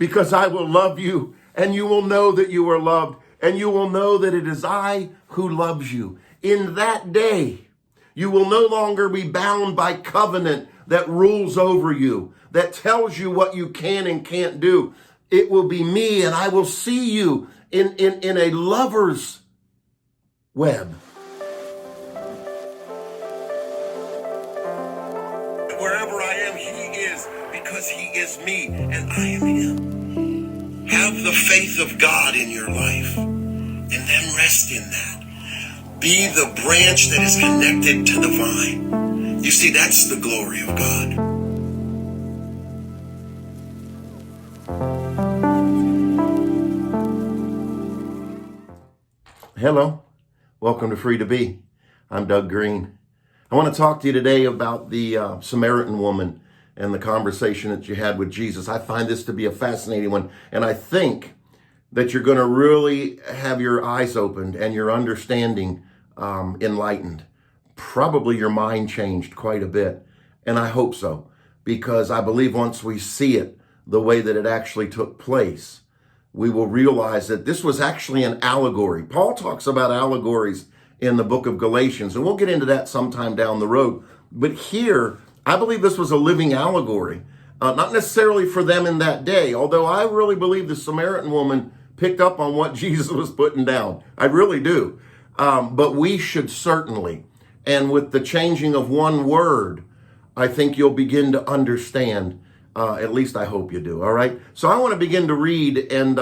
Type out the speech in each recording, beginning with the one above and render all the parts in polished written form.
because I will love you, and you will know that you are loved, and you will know that it is I who loves you. In that day, you will no longer be bound by covenant that rules over you, that tells you what you can and can't do. It will be me, and I will see you in a lover's web. Wherever I am, he is, because he is me and I am him. Have the faith of God in your life and then rest in that. Be the branch that is connected to the vine. You see, that's the glory of God. Hello, welcome to Free to Be. I'm Doug Green. I want to talk to you today about the Samaritan woman and the conversation that you had with Jesus. I find this to be a fascinating one, and I think that you're going to really have your eyes opened and your understanding enlightened. Probably your mind changed quite a bit, and I hope so, because I believe once we see it the way that it actually took place, we will realize that this was actually an allegory. Paul talks about allegories in the book of Galatians, and we'll get into that sometime down the road. But here, I believe this was a living allegory, not necessarily for them in that day, although I really believe the Samaritan woman picked up on what Jesus was putting down. I really do. But we should certainly, and with the changing of one word, I think you'll begin to understand. At least I hope you do. All right. So I want to begin to read and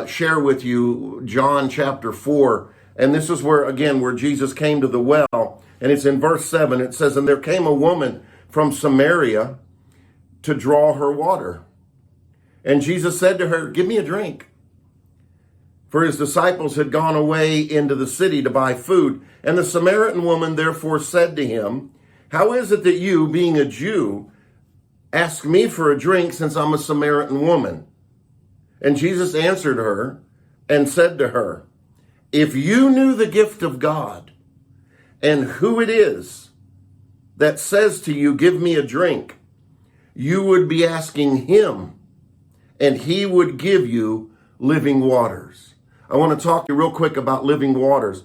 share with you John chapter 4. And this is where Jesus came to the well. And it's in verse 7. It says, "And there came a woman from Samaria to draw her water. And Jesus said to her, 'Give me a drink.' For his disciples had gone away into the city to buy food. And the Samaritan woman therefore said to him, 'How is it that you, being a Jew, ask me for a drink, since I'm a Samaritan woman?' And Jesus answered her and said to her, 'If you knew the gift of God and who it is that says to you, "Give me a drink," you would be asking him, and he would give you living waters.'" I want to talk to you real quick about living waters.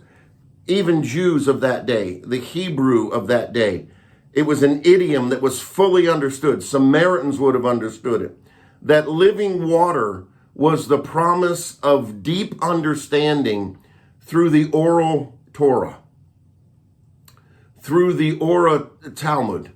Even Jews of that day, the Hebrew of that day, it was an idiom that was fully understood. Samaritans would have understood it. That living water was the promise of deep understanding through the oral Torah, through the oral Talmud.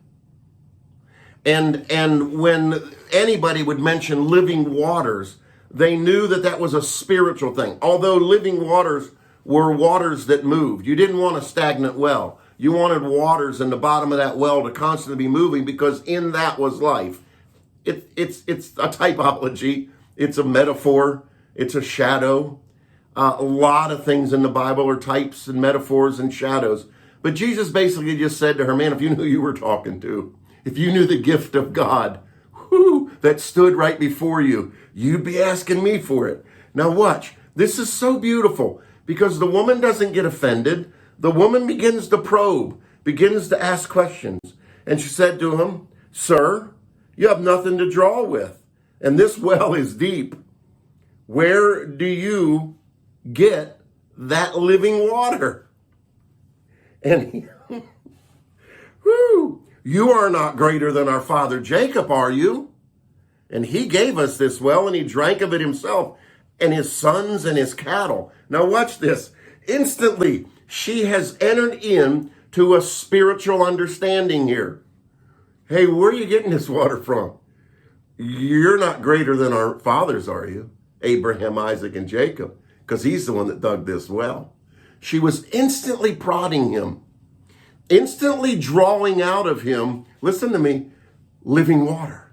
And when anybody would mention living waters, they knew that that was a spiritual thing. Although living waters were waters that moved. You didn't want a stagnant well. You wanted waters in the bottom of that well to constantly be moving, because in that was life. It's a typology. It's a metaphor. It's a shadow. A lot of things in the Bible are types and metaphors and shadows. But Jesus basically just said to her, man, if you knew who you were talking to, if you knew the gift of God that stood right before you, you'd be asking me for it. Now watch. This is so beautiful, because the woman doesn't get offended. The woman begins to probe, begins to ask questions. And she said to him, "Sir, you have nothing to draw with, and this well is deep. Where do you get that living water?" And he, "You are not greater than our father Jacob, are you? And he gave us this well, and he drank of it himself, and his sons and his cattle." Now watch this. Instantly, she has entered into a spiritual understanding here. Hey, where are you getting this water from? You're not greater than our fathers, are you? Abraham, Isaac, and Jacob, because he's the one that dug this well. She was instantly prodding him, instantly drawing out of him, listen to me, living water.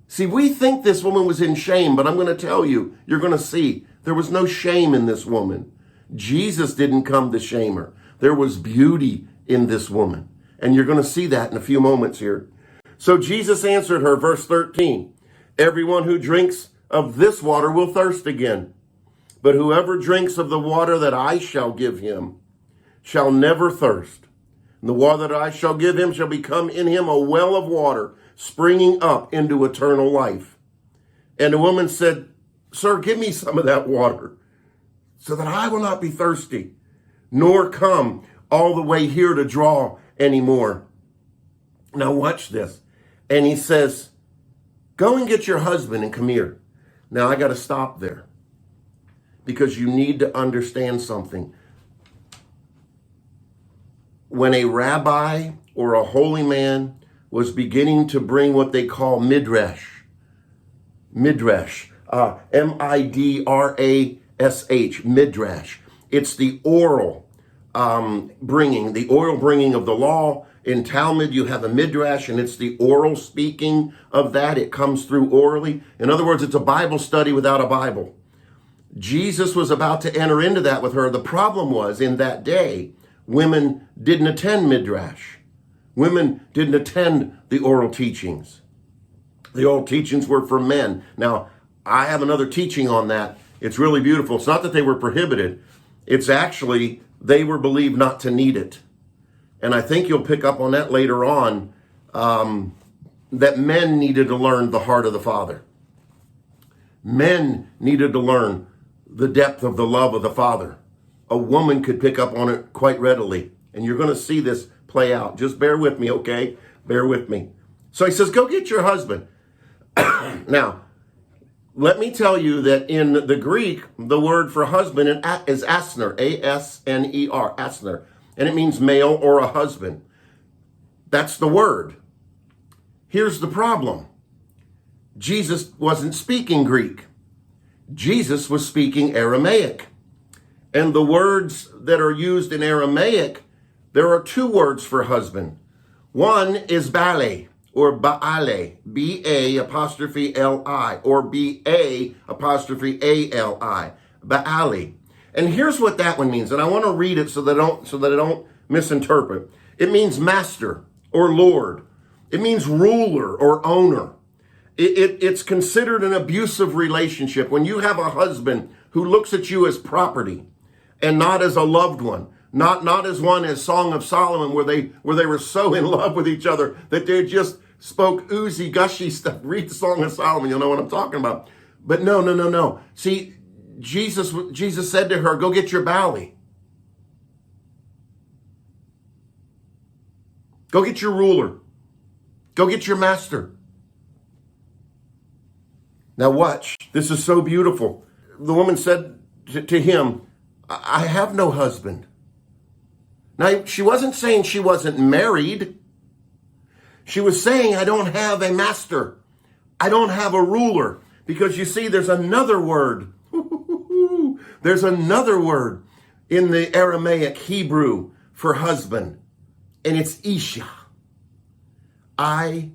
See, we think this woman was in shame, but I'm going to tell you, you're going to see, there was no shame in this woman. Jesus didn't come to shame her. There was beauty in this woman. And you're going to see that in a few moments here. So Jesus answered her, verse 13, "Everyone who drinks of this water will thirst again. But whoever drinks of the water that I shall give him shall never thirst. And the water that I shall give him shall become in him a well of water springing up into eternal life. And the woman said, Sir, give me some of that water so that I will not be thirsty, nor come all the way here to draw anymore. Now watch this. And he says, go and get your husband and come here. Now I got to stop there because you need to understand something. When a rabbi or a holy man was beginning to bring what they call midrash, M-I-D-R-A-S-H, midrash. It's the oral bringing of the law. In Talmud, you have a midrash, and it's the oral speaking of that. It comes through orally. In other words, it's a Bible study without a Bible. Jesus was about to enter into that with her. The problem was, in that day, women didn't attend midrash. Women didn't attend the oral teachings. The oral teachings were for men. Now, I have another teaching on that. It's really beautiful. It's not that they were prohibited. It's actually, they were believed not to need it. And I think you'll pick up on that later on, that men needed to learn the heart of the Father. Men needed to learn the depth of the love of the Father. A woman could pick up on it quite readily. And you're going to see this play out. Just bear with me, okay? Bear with me. So he says, go get your husband. Now, let me tell you that in the Greek, the word for husband is asner, A-S-N-E-R, asner. And it means male or a husband. That's the word. Here's the problem. Jesus wasn't speaking Greek. Jesus was speaking Aramaic. And the words that are used in Aramaic, there are two words for husband. One is bale or baale, B-A''Li, or B-A''A'-Li, baale. And here's what that one means, and I want to read it so that I don't misinterpret. It means master or lord. It means ruler or owner. It's considered an abusive relationship when you have a husband who looks at you as property and not as a loved one, not as one as Song of Solomon where they were so in love with each other that they just spoke oozy, gushy stuff. Read the Song of Solomon, you'll know what I'm talking about. But no. See, Jesus said to her, go get your bali. Go get your ruler. Go get your master. Now watch. This is so beautiful. The woman said to him, I have no husband. Now, she wasn't saying she wasn't married. She was saying, I don't have a master. I don't have a ruler. Because you see, there's another word. There's another word in the Aramaic Hebrew for husband. And it's Isha. I-S-H-A.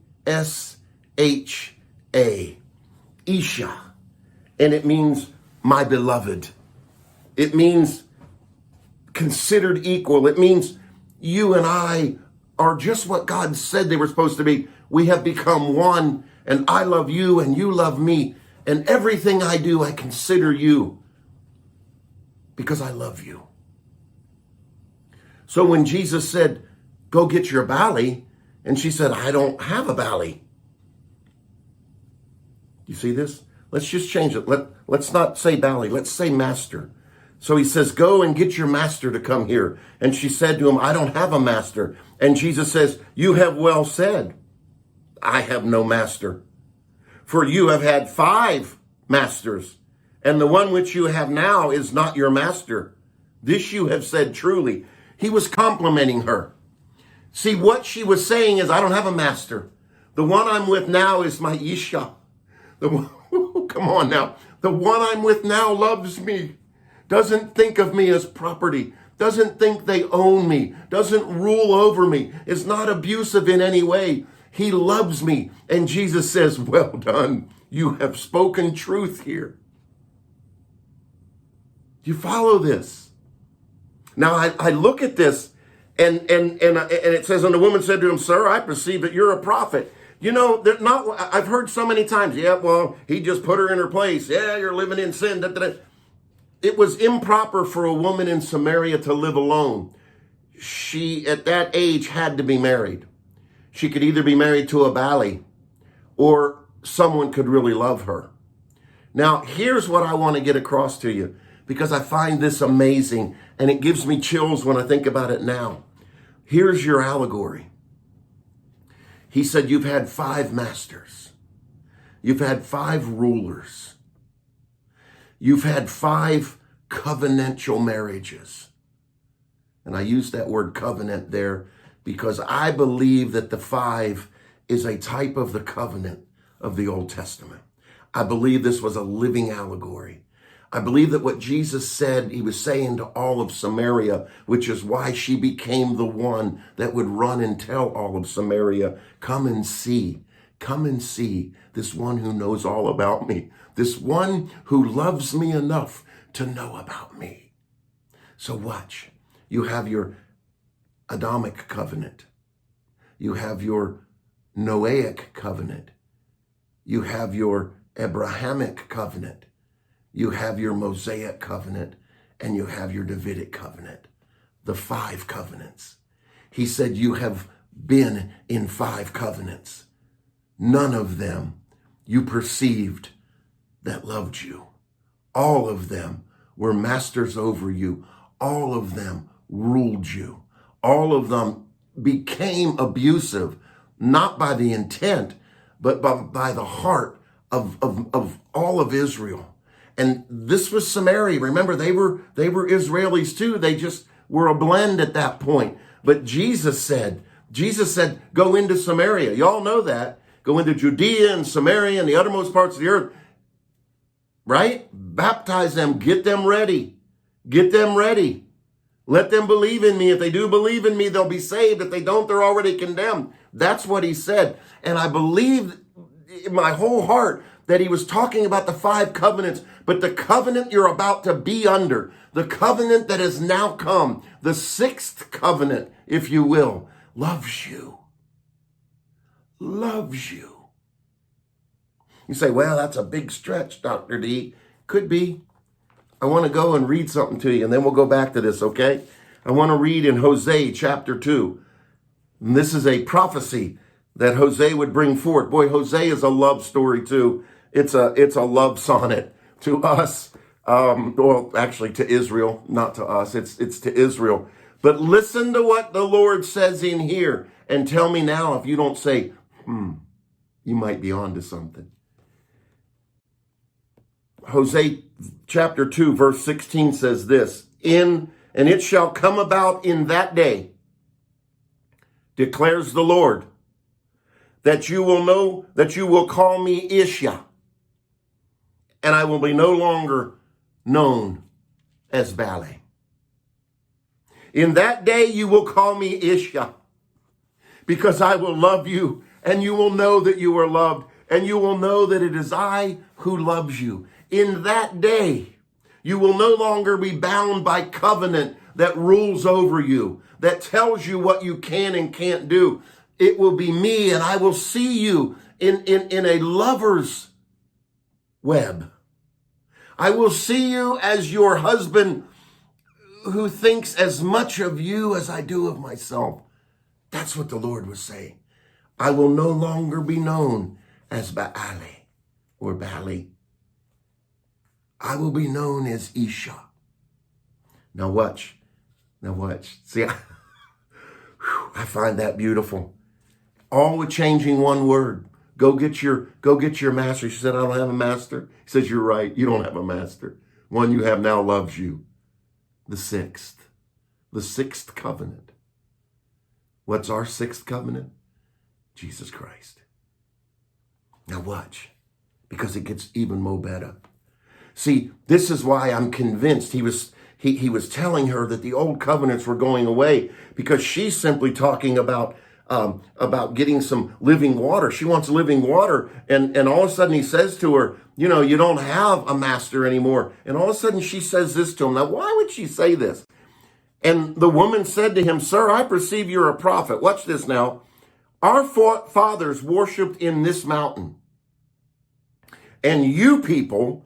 Isha. And it means my beloved. It means considered equal. It means you and I are just what God said they were supposed to be. We have become one, and I love you and you love me. And everything I do, I consider you because I love you. So when Jesus said, go get your bali, and she said, I don't have a bali. You see this? Let's just change it. Let's not say bali. Let's say master. So he says, go and get your master to come here. And she said to him, I don't have a master. And Jesus says, you have well said, I have no master. For you have had 5 masters, and the one which you have now is not your master. This you have said truly. He was complimenting her. See, what she was saying is, I don't have a master. The one I'm with now is my Isha. Come on now. The one I'm with now loves me. Doesn't think of me as property. Doesn't think they own me. Doesn't rule over me. Is not abusive in any way. He loves me. And Jesus says, well done. You have spoken truth here. Do you follow this? Now I look at this and it says, and the woman said to him, sir, I perceive that you're a prophet. You know, they're not. I've heard so many times, yeah, well, he just put her in her place. Yeah, you're living in sin. It was improper for a woman in Samaria to live alone. She, at that age, had to be married. She could either be married to a bali, or someone could really love her. Now, here's what I want to get across to you, because I find this amazing and it gives me chills when I think about it now. Here's your allegory. He said, you've had 5 masters. You've had 5 rulers. You've had 5 covenantal marriages. And I use that word covenant there because I believe that the 5 is a type of the covenant of the Old Testament. I believe this was a living allegory. I believe that what Jesus said, he was saying to all of Samaria, which is why she became the one that would run and tell all of Samaria, come and see this one who knows all about me, this one who loves me enough to know about me. So watch, you have your Adamic covenant. You have your Noahic covenant. You have your Abrahamic covenant. You have your Mosaic covenant, and you have your Davidic covenant, the 5 covenants. He said, you have been in 5 covenants. None of them you perceived that loved you. All of them were masters over you. All of them ruled you. All of them became abusive, not by the intent, but by the heart of all of Israel. And this was Samaria. Remember, they were Israelis too. They just were a blend at that point. But Jesus said, go into Samaria. Y'all know that. Go into Judea and Samaria and the uttermost parts of the earth. Right? Baptize them. Get them ready. Get them ready. Let them believe in me. If they do believe in me, they'll be saved. If they don't, they're already condemned. That's what he said. And I believe in my whole heart that he was talking about the 5 covenants, but the covenant you're about to be under, the covenant that has now come, the 6th covenant, if you will, loves you. Loves you. You say, well, that's a big stretch, Dr. D. Could be. I want to go and read something to you, and then we'll go back to this, okay? I want to read in Hosea chapter 2. And this is a prophecy that Hosea would bring forth. Boy, Hosea is a love story too. It's a love sonnet to us. Well, actually to Israel, not to us. It's to Israel. But listen to what the Lord says in here and tell me now if you don't say, you might be onto something. Hosea chapter 2 verse 16 says this, and it shall come about in that day, declares the Lord, that you will know that you will call me Isha, and I will be no longer known as Baale. In that day you will call me Isha, because I will love you, and you will know that you are loved, and you will know that it is I who loves you. In that day, you will no longer be bound by covenant that rules over you, that tells you what you can and can't do. It will be me, and I will see you in a lover's web. I will see you as your husband who thinks as much of you as I do of myself. That's what the Lord was saying. I will no longer be known as Baale or Baale. I will be known as Isha. Now watch. See, I find that beautiful. All with changing one word. Go get your master. She said, I don't have a master. He says, you're right. You don't have a master. One you have now loves you. The 6th covenant. What's our 6th covenant? Jesus Christ. Now watch, because it gets even more better. See, this is why I'm convinced he was telling her that the old covenants were going away, because she's simply talking about getting some living water. She wants living water. And all of a sudden he says to her, you know, you don't have a master anymore. And all of a sudden she says this to him. Now, why would she say this? And the woman said to him, sir, I perceive you're a prophet. Watch this now. Our fathers worshiped in this mountain. And you people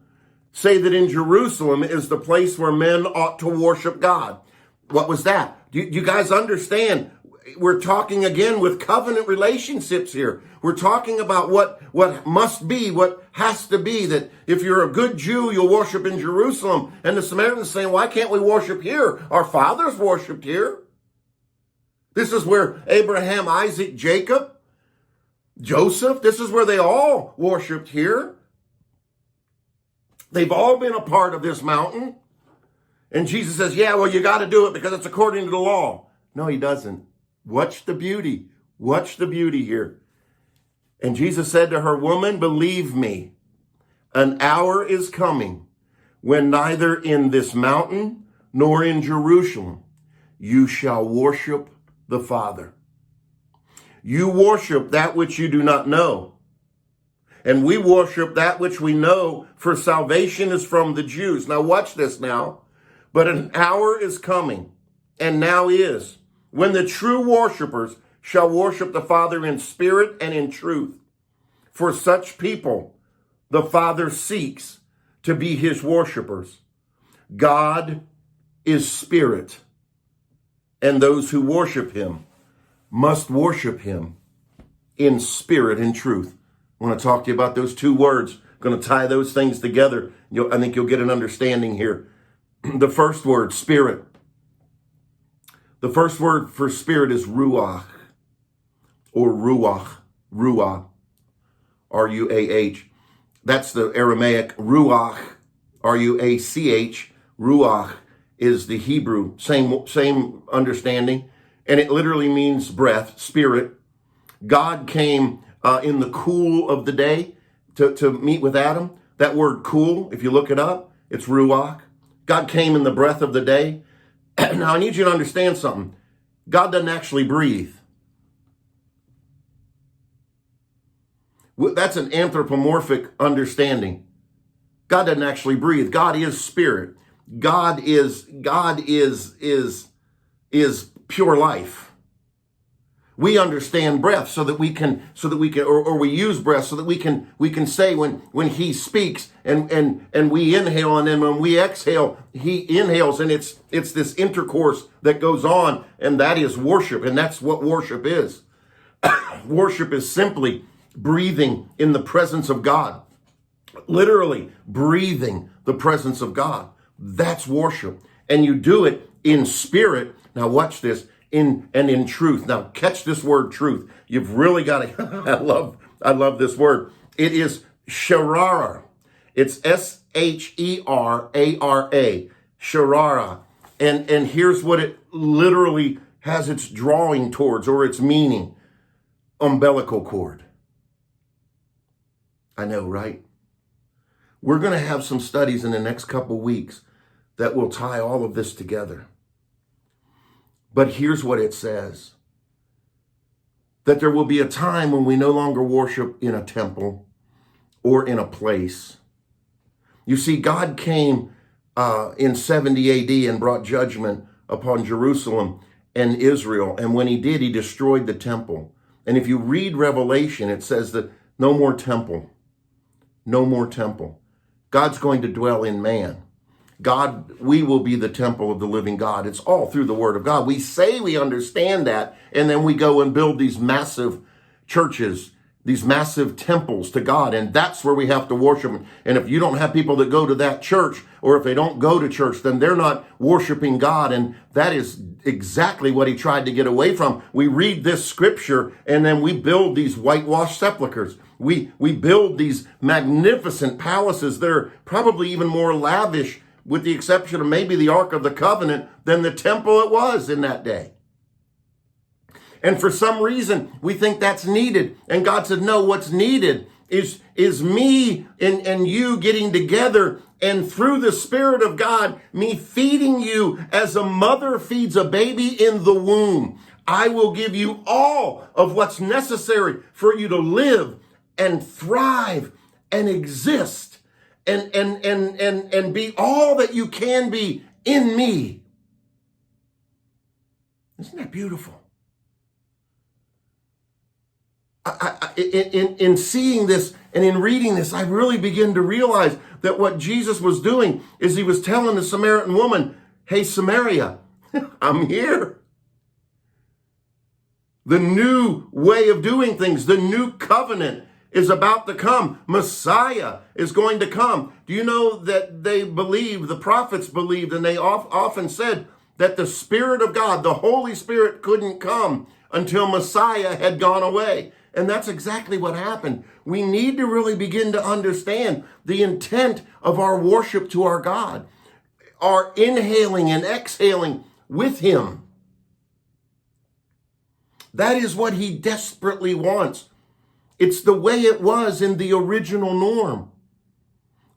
say that in Jerusalem is the place where men ought to worship God. What was that? Do you guys understand? we're talking again with covenant relationships here. We're talking about what must be, what has to be, that if you're a good Jew, you'll worship in Jerusalem. And the Samaritan's saying, why can't we worship here? Our fathers worshiped here. This is where Abraham, Isaac, Jacob, Joseph, this is where they all worshiped here. They've all been a part of this mountain. And Jesus says, yeah, well, you got to do it because it's according to the law. No, he doesn't. Watch the beauty. Watch the beauty here. And Jesus said to her, woman, believe me, an hour is coming when neither in this mountain nor in Jerusalem you shall worship the Father. You worship that which you do not know. And we worship that which we know, for salvation is from the Jews. Now watch this now. But an hour is coming, and now is, when the true worshipers shall worship the Father in spirit and in truth. For such people, the Father seeks to be his worshipers. God is spirit, and those who worship him must worship him in spirit and truth. I want to talk to you about those two words. I'm going to tie those things together. I think you'll get an understanding here. The first word, spirit. The first word for spirit is ruach, or ruach, ruach, R-U-A-H. That's the Aramaic. Ruach, R-U-A-C-H. Ruach is the Hebrew. Same understanding. And it literally means breath, spirit. God came in the cool of the day to meet with Adam. That word cool, if you look it up, it's ruach. God came in the breath of the day. Now, I need you to understand something. God doesn't actually breathe. That's an anthropomorphic understanding. God doesn't actually breathe. God is spirit. God is pure life. We understand breath so that we can, or we use breath so that we can say when he speaks and we inhale, and then when we exhale, he inhales, and it's this intercourse that goes on, and that is worship, and that's what worship is. Worship is simply breathing in the presence of God. Literally breathing the presence of God. That's worship. And you do it in spirit. Now watch this. In truth. Now catch this word truth. You've really got to, I love this word. It is sharara. It's S-H-E-R-A-R-A. Sharara. And here's what it literally has its drawing towards, or its meaning. Umbilical cord. I know, right? We're going to have some studies in the next couple weeks that will tie all of this together. But here's what it says. That there will be a time when we no longer worship in a temple or in a place. You see, God came in 70 AD and brought judgment upon Jerusalem and Israel. And when he did, he destroyed the temple. And if you read Revelation, it says that no more temple. No more temple. God's going to dwell in man. God, we will be the temple of the living God. It's all through the word of God. We say we understand that, and then we go and build these massive churches, these massive temples to God, and that's where we have to worship him. And if you don't have people that go to that church, or if they don't go to church, then they're not worshiping God, and that is exactly what he tried to get away from. We read this scripture, and then we build these whitewashed sepulchers. We build these magnificent palaces that are probably even more lavish, with the exception of maybe the Ark of the Covenant, than the temple it was in that day. And for some reason, we think that's needed. And God said, no, what's needed is me and you getting together, and through the Spirit of God, me feeding you as a mother feeds a baby in the womb. I will give you all of what's necessary for you to live and thrive and exist. And be all that you can be in me. Isn't that beautiful? In seeing this and in reading this, I really begin to realize that what Jesus was doing is he was telling the Samaritan woman, hey, Samaria, I'm here. The new way of doing things, the new covenant is about to come. Messiah is going to come. Do you know that they believed, the prophets believed, and they often said that the Spirit of God, the Holy Spirit, couldn't come until Messiah had gone away. And that's exactly what happened. We need to really begin to understand the intent of our worship to our God, our inhaling and exhaling with Him. That is what He desperately wants. It's the way it was in the original norm.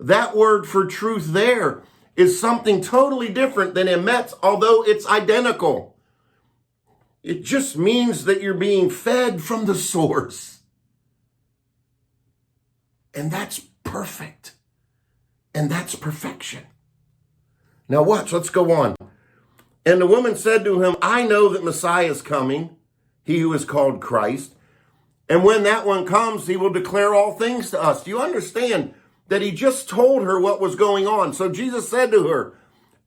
That word for truth there is something totally different than emet, although it's identical. It just means that you're being fed from the source. And that's perfect. And that's perfection. Now watch, let's go on. And the woman said to him, I know that Messiah is coming, he who is called Christ. And when that one comes, he will declare all things to us. Do you understand that he just told her what was going on? So Jesus said to her,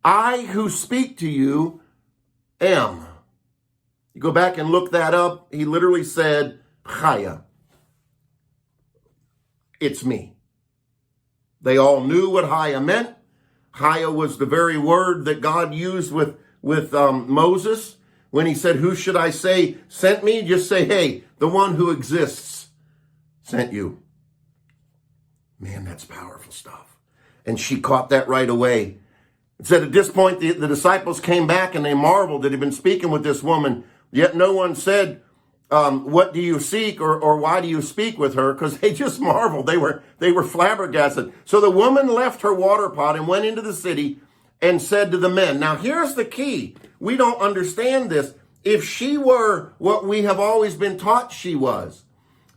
I who speak to you am. You go back and look that up. He literally said, Chaya. It's me. They all knew what Chaya meant. Chaya was the very word that God used with Moses. When he said, who should I say sent me? Just say, hey, the one who exists sent you. Man, that's powerful stuff. And she caught that right away. It said at this point, the disciples came back and they marveled that he'd been speaking with this woman. Yet no one said, what do you seek or why do you speak with her? Because they just marveled. They were flabbergasted. So the woman left her water pot and went into the city and said to the men, now here's the key. We don't understand this. If she were what we have always been taught she was,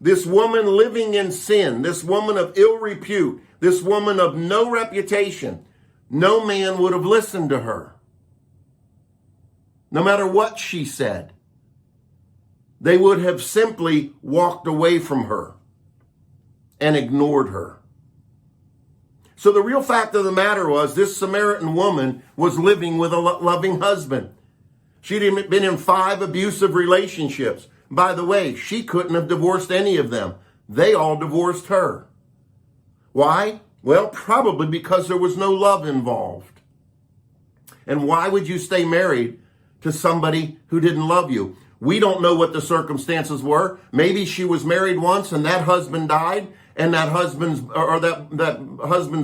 this woman living in sin, this woman of ill repute, this woman of no reputation, no man would have listened to her. No matter what she said, they would have simply walked away from her and ignored her. So the real fact of the matter was this Samaritan woman was living with a loving husband. She'd been in 5 abusive relationships. By the way, she couldn't have divorced any of them. They all divorced her. Why? Well, probably because there was no love involved. And why would you stay married to somebody who didn't love you? We don't know what the circumstances were. Maybe she was married once and that husband died, and that husband's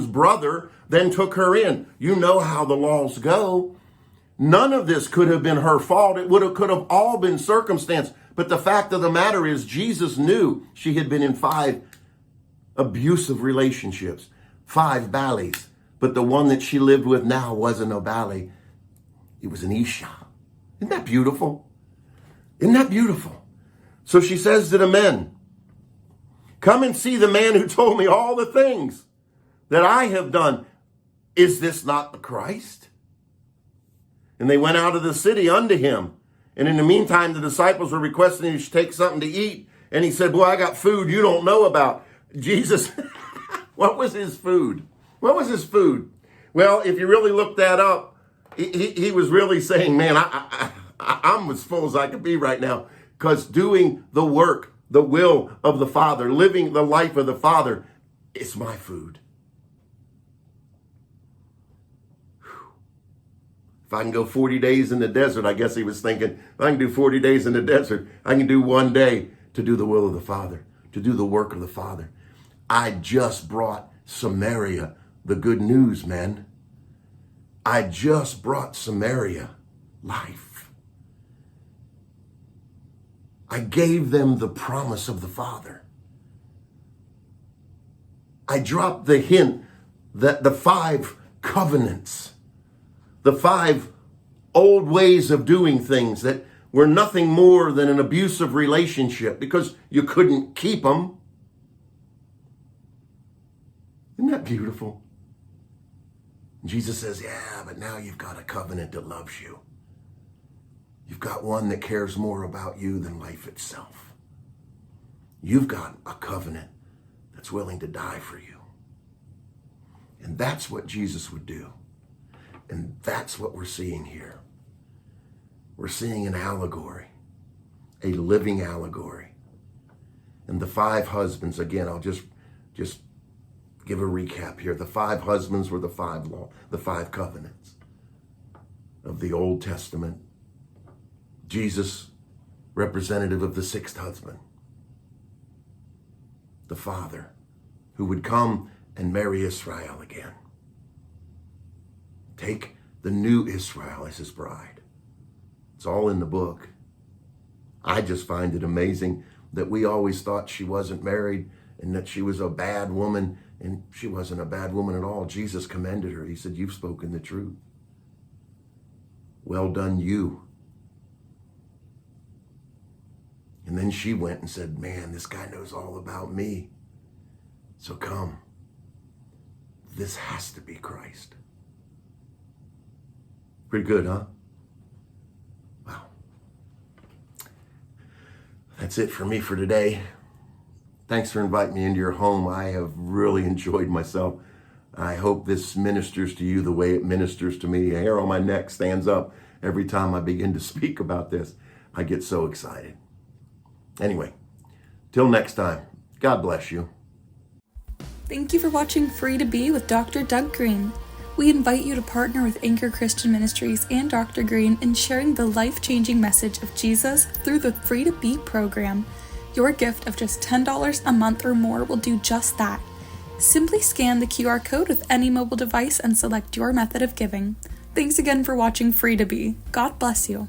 brother then took her in. You know how the laws go. None of this could have been her fault. It could have all been circumstance. But the fact of the matter is, Jesus knew she had been in 5 abusive relationships, 5 Baalys. But the one that she lived with now wasn't a Baali. It was an Isha. Isn't that beautiful? Isn't that beautiful? So she says to the men, come and see the man who told me all the things that I have done. Is this not the Christ? And they went out of the city unto him. And in the meantime, the disciples were requesting he should take something to eat. And he said, boy, I got food you don't know about. Jesus, what was his food? What was his food? Well, if you really look that up, he was really saying, man, I'm as full as I could be right now, because doing the work, the will of the Father, living the life of the Father, is my food. If I can go 40 days in the desert, I guess he was thinking, if I can do 40 days in the desert, I can do one day to do the will of the Father, to do the work of the Father. I just brought Samaria the good news, man. I just brought Samaria life. I gave them the promise of the Father. I dropped the hint that the 5 covenants, the 5 old ways of doing things that were nothing more than an abusive relationship because you couldn't keep them. Isn't that beautiful? Jesus says, yeah, but now you've got a covenant that loves you. You've got one that cares more about you than life itself. You've got a covenant that's willing to die for you. And that's what Jesus would do. And that's what we're seeing here. We're seeing an allegory, a living allegory. And the 5 husbands, again, I'll just give a recap here. The 5 husbands were the 5 covenants of the Old Testament. Jesus, representative of the 6th husband, the Father, who would come and marry Israel again. Take the new Israel as his bride. It's all in the book. I just find it amazing that we always thought she wasn't married and that she was a bad woman, and she wasn't a bad woman at all. Jesus commended her. He said, "You've spoken the truth. Well done, you." And then she went and said, "Man, this guy knows all about me. So come. This has to be Christ." Pretty good, huh? Wow. That's it for me for today. Thanks for inviting me into your home. I have really enjoyed myself. I hope this ministers to you the way it ministers to me. The hair on my neck stands up every time I begin to speak about this. I get so excited. Anyway, till next time, God bless you. Thank you for watching Free to Be with Dr. Doug Green. We invite you to partner with Anchor Christian Ministries and Dr. Green in sharing the life-changing message of Jesus through the Free to Be program. Your gift of just $10 a month or more will do just that. Simply scan the QR code with any mobile device and select your method of giving. Thanks again for watching Free to Be. God bless you.